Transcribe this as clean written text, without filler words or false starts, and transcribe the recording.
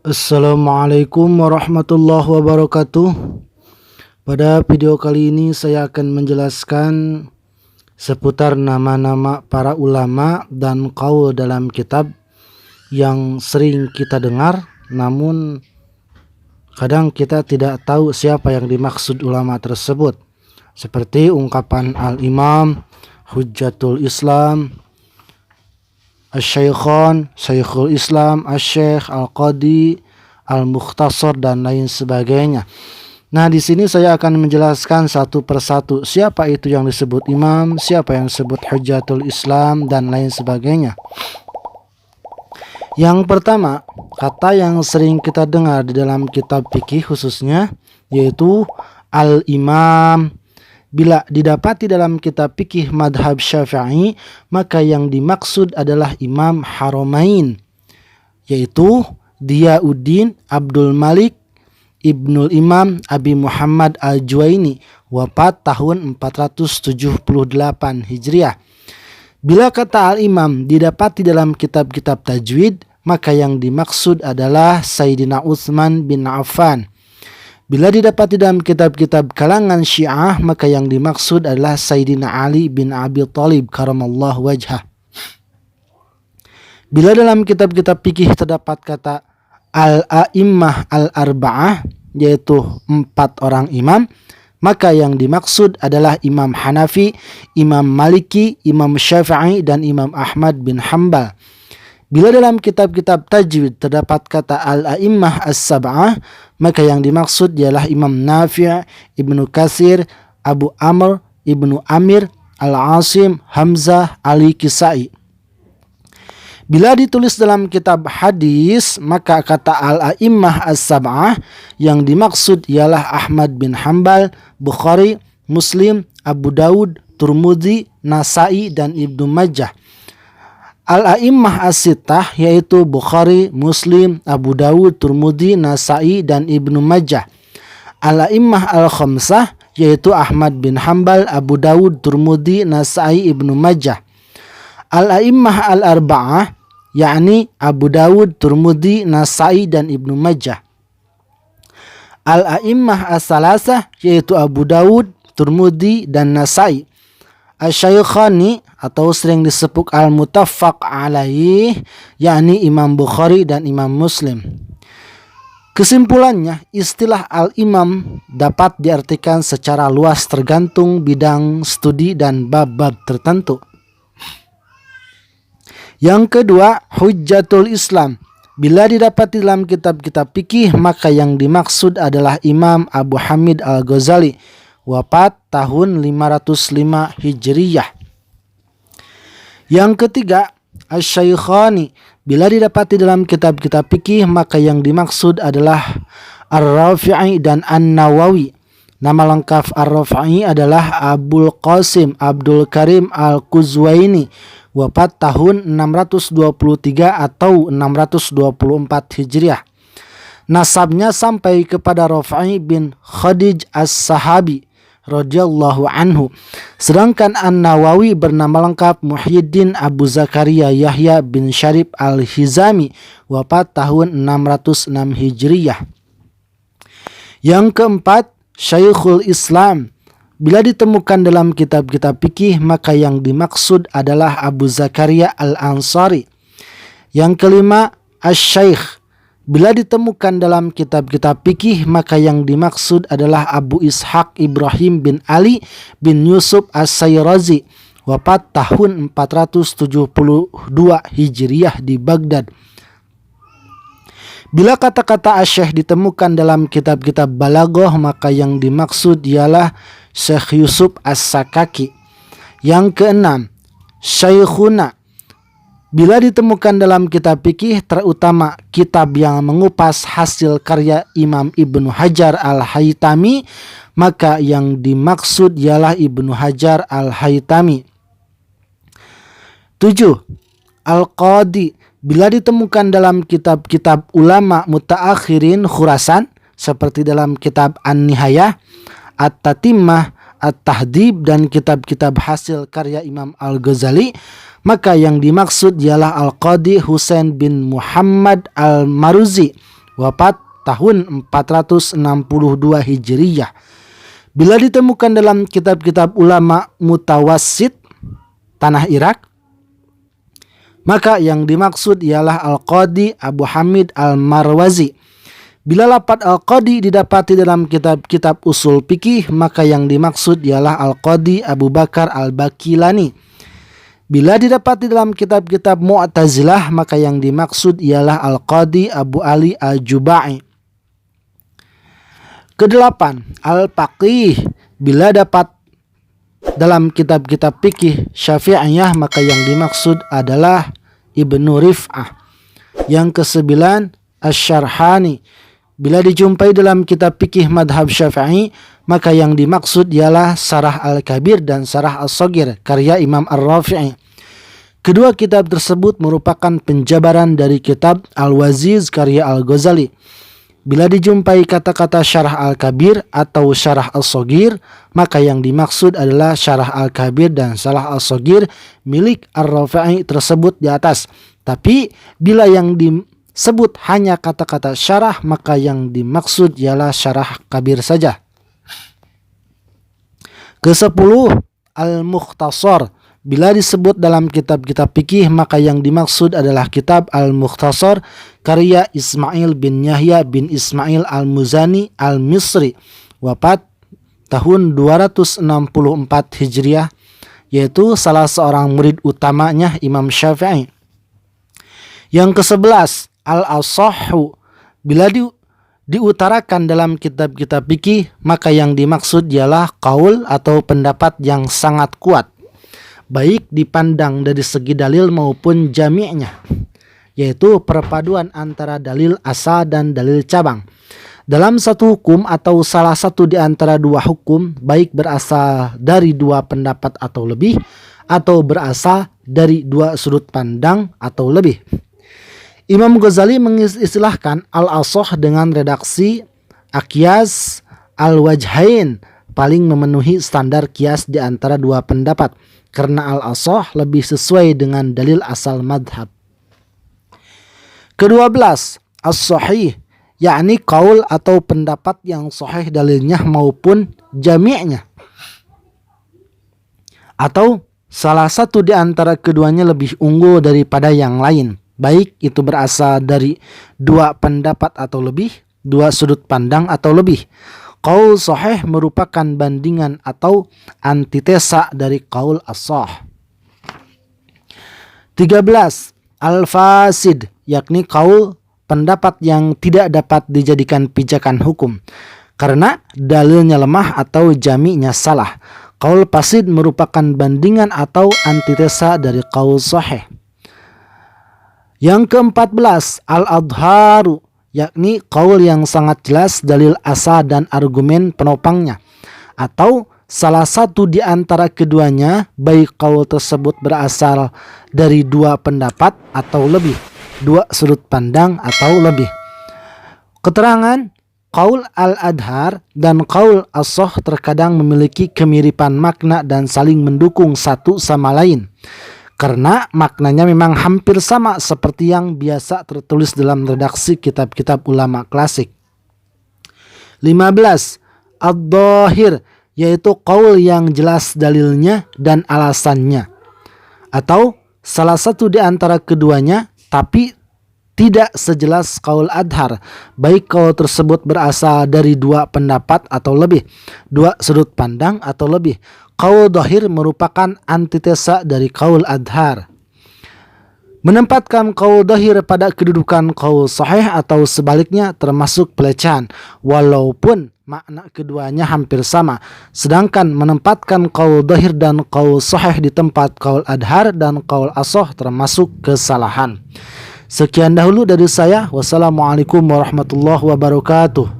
Assalamualaikum warahmatullahi wabarakatuh. Pada video kali ini saya akan menjelaskan seputar nama-nama para ulama dan qaul dalam kitab yang sering kita dengar, namun kadang kita tidak tahu siapa yang dimaksud ulama tersebut. Seperti ungkapan Al-Imam, Hujjatul Islam, Asy-Syaikhan, Syekhul Islam, Asy-Syaikh, Al-Qadi, Al-Mukhtasar dan lain sebagainya. Nah, di sini saya akan menjelaskan satu persatu siapa itu yang disebut imam, siapa yang disebut Hujjatul Islam dan lain sebagainya. Yang pertama, kata yang sering kita dengar di dalam kitab fikih khususnya yaitu al-imam. Bila didapati dalam kitab fikih madhab Syafi'i, maka yang dimaksud adalah Imam Haramain, yaitu Diyauddin Abdul Malik Ibnul Imam Abi Muhammad Al-Juwaini, wafat tahun 478 Hijriah. Bila kata al-imam didapati dalam kitab-kitab tajwid, maka yang dimaksud adalah Sayyidina Utsman bin Affan. Bila didapati dalam kitab-kitab kalangan Syiah, maka yang dimaksud adalah Sayyidina Ali bin Abi Thalib karamallahu wajhah. Bila dalam kitab-kitab fikih terdapat kata al-a'immah al-arba'ah, yaitu 4 orang imam, maka yang dimaksud adalah Imam Hanafi, Imam Maliki, Imam Syafi'i, dan Imam Ahmad bin Hanbal. Bila dalam kitab-kitab tajwid terdapat kata al-a'immah as-sab'ah, maka yang dimaksud ialah Imam Nafi', Ibnu Katsir, Abu Amr, Ibnu Amir, Al-Asim, Hamzah, Ali Kisai. Bila ditulis dalam kitab hadis, maka kata al-a'immah as-sab'ah yang dimaksud ialah Ahmad bin Hanbal, Bukhari, Muslim, Abu Daud, Tirmidzi, Nasai, dan Ibnu Majah. Al-a'immah as-sittah yaitu Bukhari, Muslim, Abu Dawud, Tirmidzi, Nasai, dan Ibnu Majah. Al-a'immah al-khamsah yaitu Ahmad bin Hanbal, Abu Dawud, Tirmidzi, Nasai, Ibnu Majah. Al-a'immah al-arba'ah yakni Abu Dawud, Tirmidzi, Nasai, dan Ibnu Majah. Al-a'immah as-salasah yaitu Abu Dawud, Tirmidzi, dan Nasai. Asy-Syaikhani atau sering disebut al-muttafaq alaih yakni Imam Bukhari dan Imam Muslim. Kesimpulannya, istilah al-imam dapat diartikan secara luas tergantung bidang studi dan bab-bab tertentu. Yang kedua, Hujjatul Islam. Bila didapati dalam kitab-kitab fikih, maka yang dimaksud adalah Imam Abu Hamid Al-Ghazali, wafat tahun 505 Hijriyah. Yang ketiga, Asy-Syaikhani. Bila didapati dalam kitab-kitab fikih, maka yang dimaksud adalah Ar-Rafi'i dan An-Nawawi. Nama lengkap Ar-Rafi'i adalah Abul Qasim Abdul Karim Al-Quzwaini, wafat tahun 623 atau 624 Hijriah. Nasabnya sampai kepada Rafi' bin Khadij as-Sahabi radhiyallahu anhu. Sedangkan An-Nawawi bernama lengkap Muhyiddin Abu Zakaria Yahya bin Syarif al-Hizami, wafat tahun 606 Hijriyah. Yang keempat, Syekhul Islam. Bila ditemukan dalam kitab-kitab fikih, maka yang dimaksud adalah Abu Zakaria al-Ansari. Yang kelima, Asy-Syaikh. Bila ditemukan dalam kitab-kitab fikih, maka yang dimaksud adalah Abu Ishaq Ibrahim bin Ali bin Yusuf As-Sayrazi, wafat tahun 472 Hijriah di Baghdad. Bila kata-kata asy-syaikh ditemukan dalam kitab-kitab balaghah, maka yang dimaksud ialah Syekh Yusuf As-Sakaki. Yang keenam, Syaikhuna. Bila ditemukan dalam kitab fikih, terutama kitab yang mengupas hasil karya Imam Ibnu Hajar Al-Haytami, maka yang dimaksud ialah Ibnu Hajar Al-Haytami. 7. Al-Qadi. Bila ditemukan dalam kitab-kitab ulama mutaakhirin Khurasan, seperti dalam kitab An-Nihayah, At-Tatimmah, At-Tahdhib, dan kitab-kitab hasil karya Imam Al-Ghazali, maka yang dimaksud ialah Al-Qadi Husain bin Muhammad Al-Maruzi, wafat tahun 462 Hijriyah. Bila ditemukan dalam kitab-kitab ulama mutawassit tanah Irak, maka yang dimaksud ialah Al-Qadi Abu Hamid Al-Marwazi. Bila lafaz Al-Qadi didapati dalam kitab-kitab usul fikih, maka yang dimaksud ialah Al-Qadi Abu Bakar Al-Bakilani. Bila didapati dalam kitab-kitab Mu'tazilah, maka yang dimaksud ialah Al-Qadi Abu Ali Al-Jubai. Kedelapan, Al-Faqih. Bila dapat dalam kitab-kitab fikih Syafi'iyah, maka yang dimaksud adalah Ibnu Rif'ah. Yang kesembilan, Asy-Syarhani. Bila dijumpai dalam kitab fikih madhab Syafi'i, maka yang dimaksud ialah Syarah Al-Kabir dan Syarah As-Shaghir karya Imam Ar-Rafi'i. Kedua kitab tersebut merupakan penjabaran dari kitab Al-Waziz karya Al-Ghazali. Bila dijumpai kata-kata Syarah Al-Kabir atau Syarah As-Shaghir, maka yang dimaksud adalah Syarah Al-Kabir dan Syarah As-Shaghir milik Ar-Rafi'i tersebut di atas. Tapi bila yang disebut hanya kata-kata syarah, maka yang dimaksud ialah Syarah Kabir saja. Ke-10, Al-Mukhtasar. Bila disebut dalam kitab-kitab fikih, maka yang dimaksud adalah kitab Al-Mukhtasar karya Ismail bin Yahya bin Ismail Al-Muzani Al-Misri, wafat tahun 264 Hijriah, yaitu salah seorang murid utamanya Imam Syafi'i. Yang ke-11, Al-Ashahhu. Bila diutarakan dalam kitab-kitab fikih, maka yang dimaksud ialah qaul atau pendapat yang sangat kuat, baik dipandang dari segi dalil maupun jami'nya, yaitu perpaduan antara dalil asal dan dalil cabang dalam satu hukum atau salah satu di antara dua hukum, baik berasal dari dua pendapat atau lebih, atau berasal dari dua sudut pandang atau lebih. Imam Ghazali mengistilahkan al-ashah dengan redaksi aqyas al-wajhain, paling memenuhi standar kias di antara dua pendapat, karena al-ashah lebih sesuai dengan dalil asal madhab. Ke-12, as-sahih, yakni qaul atau pendapat yang sahih dalilnya maupun jami'nya, atau salah satu di antara keduanya lebih unggul daripada yang lain, baik itu berasal dari dua pendapat atau lebih, dua sudut pandang atau lebih. Qaul sahih merupakan bandingan atau antitesa dari qaul as-sah. 13, al-fasid, yakni qaul pendapat yang tidak dapat dijadikan pijakan hukum karena dalilnya lemah atau jami'nya salah. Qaul fasid merupakan bandingan atau antitesa dari qaul sahih. Yang ke-14, al-adharu, yakni qaul yang sangat jelas dalil asal dan argumen penopangnya, atau salah satu di antara keduanya, baik qaul tersebut berasal dari dua pendapat atau lebih, dua sudut pandang atau lebih. Keterangan qaul al-adhar dan qaul as-sah terkadang memiliki kemiripan makna dan saling mendukung satu sama lain, karena maknanya memang hampir sama seperti yang biasa tertulis dalam redaksi kitab-kitab ulama klasik. 15, ad-dhahir, yaitu qaul yang jelas dalilnya dan alasannya, atau salah satu di antara keduanya tapi tidak sejelas qaul adhar, baik qaul tersebut berasal dari dua pendapat atau lebih, dua sudut pandang atau lebih. Qaul dhahir merupakan antitesa dari qaul adhar. Menempatkan qaul dhahir pada kedudukan qaul sahih atau sebaliknya termasuk pelecehan, walaupun makna keduanya hampir sama. Sedangkan menempatkan qaul dhahir dan qaul sahih di tempat qaul adhar dan qaul as-sah termasuk kesalahan. Sekian dahulu dari saya. Wassalamualaikum warahmatullahi wabarakatuh.